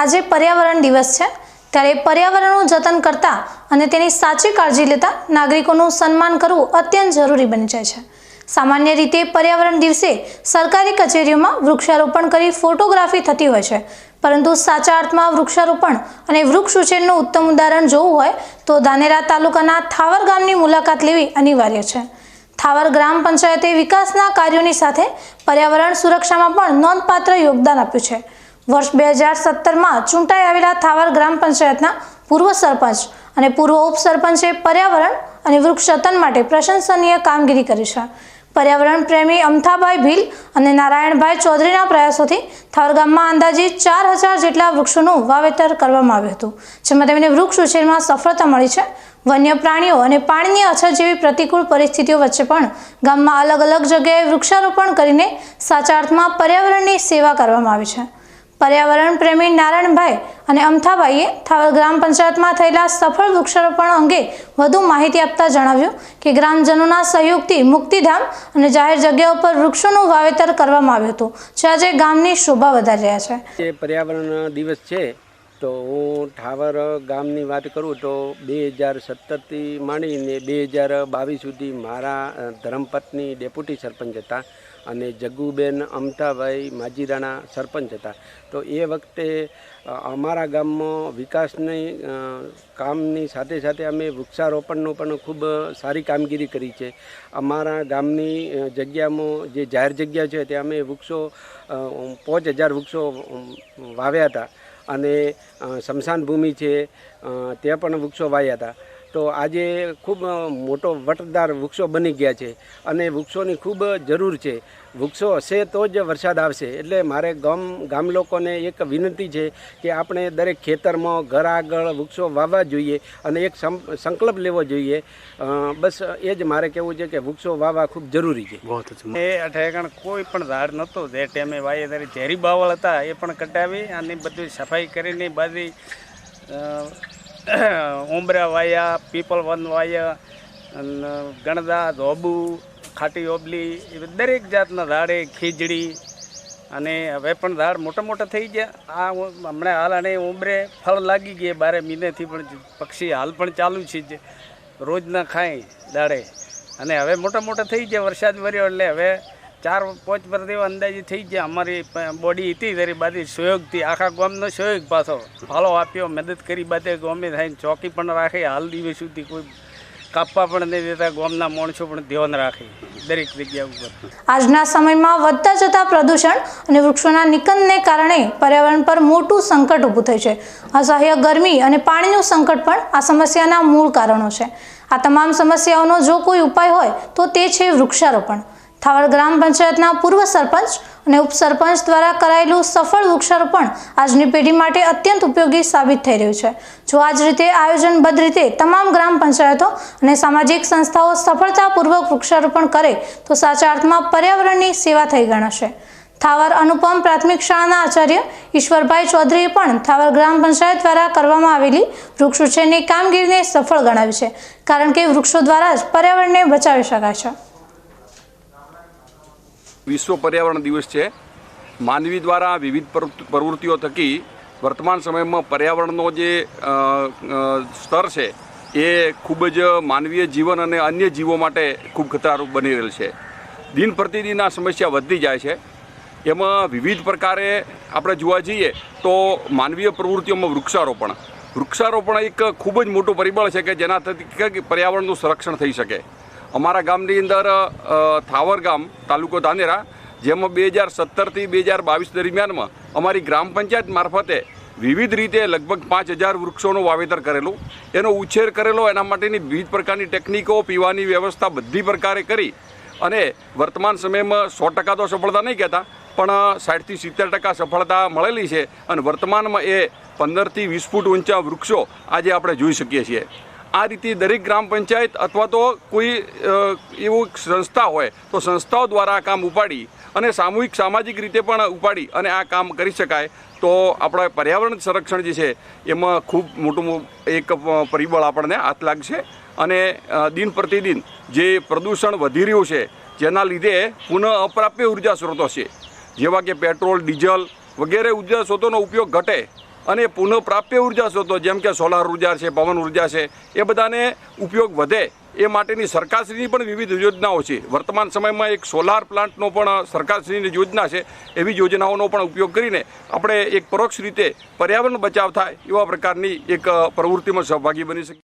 આજે પર્યાવરણ દિવસ છે ત્યારે પર્યાવરણનું જતન કરતા અને તેની સાચી કાળજી લેતા નાગરિકોનું સન્માન કરવું અત્યંત જરૂરી બની જાય છે। સામાન્ય રીતે પર્યાવરણ દિવસે સરકારી કચેરીઓમાં વૃક્ષારોપણ કરી ફોટોગ્રાફી થતી હોય છે, પરંતુ સાચા અર્થમાં વૃક્ષારોપણ અને વૃક્ષ ઉછેરનું ઉત્તમ ઉદાહરણ જોવું હોય તો ધાનેરા તાલુકાના થાવર ગામની મુલાકાત લેવી અનિવાર્ય છે। થાવર ગ્રામ પંચાયતે વિકાસના કાર્યોની સાથે પર્યાવરણ સુરક્ષામાં પણ નોંધપાત્ર યોગદાન આપ્યું છે। વર્ષ 2017માં ચૂંટાઈ આવેલા થાવર ગ્રામ પંચાયતના પૂર્વ સરપંચ અને પૂર્વ ઉપસરપંચે પર્યાવરણ અને વૃક્ષ જતન માટે પ્રશંસનીય કામગીરી કરી છે। પર્યાવરણ પ્રેમી અમથાભાઈ ભીલ અને નારાયણભાઈ ચૌધરીના પ્રયાસોથી થાવર ગામમાં અંદાજે 4000 જેટલા વૃક્ષોનું વાવેતર કરવામાં આવ્યું હતું, જેમાં તેમને વૃક્ષ ઉછેરમાં સફળતા મળી છે। વન્ય પ્રાણીઓ અને પાણીની અછત જેવી પ્રતિકૂળ પરિસ્થિતિઓ વચ્ચે પણ ગામમાં અલગ અલગ જગ્યાએ વૃક્ષારોપણ કરીને સાચા અર્થમાં પર્યાવરણની સેવા કરવામાં આવી છે। પર્યાવરણ પ્રેમી નારાયણભાઈ અને અમથાભાઈએ થાવર ગ્રામ પંચાયતમાં થયેલા સફળ વૃક્ષારોપણ અંગે વધુ માહિતી આપતા જણાવ્યું કે ગ્રામજનોના સહયોગથી મુક્તિધામ અને જાહેર જગ્યાઓ પર વૃક્ષોનું વાવેતર કરવામાં આવ્યું હતું, જે આજે ગામની શોભા વધારી રહ્યા છે। પર્યાવરણ દિવસ છે તો હું ઠાવર ગામની વાત કરું તો 2017થી માંડીને 2022 સુધી મારા ધર્મપત્ની ડેપ્યુટી સરપંચ હતા અને જગ્ગુબેન અમથાભાઈ માજીરાણા સરપંચ હતા। તો એ વખતે અમારા ગામમાં વિકાસની કામની સાથે સાથે અમે વૃક્ષારોપણનું પણ ખૂબ સારી કામગીરી કરી છે। અમારા ગામની જગ્યામાં જે જાહેર જગ્યા છે ત્યાં અમે વૃક્ષો 5000 વૃક્ષો વાવ્યા હતા અને સ્મશાન ભૂમિ છે ત્યાં પણ વૃક્ષો વાવ્યા હતા। તો આજે ખૂબ મોટો વટદાર વૃક્ષો બની ગયા છે અને વૃક્ષોની ખૂબ જરૂર છે। વૃક્ષો હશે તો જ વરસાદ આવશે। એટલે મારે ગામ લોકોને એક વિનંતી છે કે આપણે દરેક ખેતરમાં ઘર આગળ વૃક્ષો વાવવા જોઈએ અને એક સંકલ્પ લેવો જોઈએ। બસ એ જ મારે કહેવું છે કે વૃક્ષો વાવવા ખૂબ જરૂરી છે। એ અઠેકણ કોઈ પણ ઝાડ નહોતું જે ટાઈમે વાય ત્યારે ઝેરી બાવળ હતા એ પણ કટાવી અને બધી સફાઈ કરીને બધી ઉંબરા વાયા, પીપલ વન વાયા, ગણદા, ધોબુ, ખાટી ઓબલી એ દરેક જાતના ઝાડે ખીજડી અને હવે પણ ઝાડ મોટા મોટા થઈ ગયા। આ હમણાં હાલ અને ઉંબરે ફળ લાગી ગયા 12 મહિનાથી પણ પક્ષી હાલ પણ ચાલુ છે રોજના ખાય દાડે અને હવે મોટા મોટા થઈ ગયા। વરસાદ વર્યો એટલે હવે 4-5 વર્ષ જેવા અંદાજે થઈ ગયા। અમારી બોડી હતી તારી બાદ સહયોગથી આખા ગામનો સહયોગ પાછો ફાળો આપ્યો, મદદ કરી બાદ ગામે થઈને ચોકી પણ રાખે। હાલ દિવસ સુધી કોઈ કાપવા પણ નહીં દેતા, ગામના માણસો પણ ધ્યાન રાખે દરેક જગ્યા ઉપર। આજના સમયમાં વધતા જતા પ્રદૂષણ અને વૃક્ષોના નિકંદને કારણે પર્યાવરણ પર મોટું સંકટ ઊભું થયું છે। અસહ્ય ગરમી અને પાણીનું સંકટ પણ આ સમસ્યાના મૂળ કારણો છે। આ તમામ સમસ્યાઓનો જો કોઈ ઉપાય હોય તો તે છે વૃક્ષારોપણ। થાવર ગ્રામ પંચાયતના પૂર્વ સરપંચ અને ઉપસરપંચ દ્વારા કરાયેલું સફળ વૃક્ષારોપણ આજની પેઢી માટે અત્યંત ઉપયોગી સાબિત થઈ રહ્યું છે। જો આ જ રીતે આયોજનબદ્ધ રીતે તમામ ગ્રામ પંચાયતો અને સામાજિક સંસ્થાઓ સફળતાપૂર્વક વૃક્ષારોપણ કરે તો સાચા અર્થમાં પર્યાવરણની સેવા થઈ ગણાશે। થાવર અનુપમ પ્રાથમિક શાળાના આચાર્ય ઈશ્વરભાઈ ચૌધરીએ પણ થાવર ગ્રામ પંચાયત દ્વારા કરવામાં આવેલી વૃક્ષ ઉછેરની કામગીરીને સફળ ગણાવી છે, કારણ કે વૃક્ષો દ્વારા જ પર્યાવરણને બચાવી શકાય છે। વિશ્વ પર્યાવરણ દિવસ છે। માનવી દ્વારા વિવિધ પ્રવૃત્તિઓ થકી વર્તમાન સમયમાં પર્યાવરણનો જે સ્તર છે એ ખૂબ જ માનવીય જીવન અને અન્ય જીવો માટે ખૂબ ખતરારૂપ બની રહેલ છે। દિન પ્રતિદિન આ સમસ્યા વધતી જાય છે। એમાં વિવિધ પ્રકારે આપણે જોવા જઈએ તો માનવીય પ્રવૃત્તિઓમાં વૃક્ષારોપણ એક ખૂબ જ મોટું પરિબળ છે કે જેના થકી પર્યાવરણનું સંરક્ષણ થઈ શકે। અમારા ગામની અંદર થાવર ગામ તાલુકો ધાનેરા, જેમાં 2017થી 2022 દરમિયાનમાં અમારી ગ્રામ પંચાયત મારફતે વિવિધ રીતે લગભગ 5000 વૃક્ષોનું વાવેતર કરેલું, એનો ઉછેર કરેલો, એના માટેની વિવિધ પ્રકારની ટેકનિકો, પીવાની વ્યવસ્થા બધી પ્રકારે કરી અને વર્તમાન સમયમાં 100% તો સફળતા નહીં કહેતા પણ 60થી 70% સફળતા મળેલી છે અને વર્તમાનમાં એ 15થી 20 ફૂટ ઊંચા વૃક્ષો આજે આપણે જોઈ શકીએ છીએ। આ રીતે દરેક ગ્રામ પંચાયત અથવા તો કોઈ એવું સંસ્થા હોય તો સંસ્થાઓ દ્વારા આ કામ ઉપાડી અને સામાજિક રીતે પણ ઉપાડી અને આ કામ કરી શકાય તો આપણા પર્યાવરણ સંરક્ષણ જે છે એમાં ખૂબ મોટું એક પરિબળ આપણને હાથ લાગશે। અને દિન પ્રતિદિન જે પ્રદૂષણ વધી રહ્યું છે જેના લીધે પુનઃ અપ્રાપ્ય ઉર્જા સ્ત્રોતો છે જેવા કે પેટ્રોલ, ડીઝલ વગેરે ઉર્જા સ્ત્રોતોનો ઉપયોગ ઘટે અને પુનઃપ્રાપ્ય ઉર્જા સ્ત્રોતો જેમ કે સોલાર ઉર્જા છે, પવન ઉર્જા છે, એ બધાને ઉપયોગ વધે એ માટેની સરકારશ્રીની પણ વિવિધ યોજનાઓ છે. વર્તમાન સમયમાં એક સોલાર પ્લાન્ટનો પણ સરકારશ્રીની યોજના છે. એવી યોજનાઓનો પણ ઉપયોગ કરીને આપણે એક પરોક્ષ રીતે પર્યાવરણ બચાવ થાય એવા પ્રકારની એક પ્રવૃત્તિમાં સહભાગી બની શકીએ.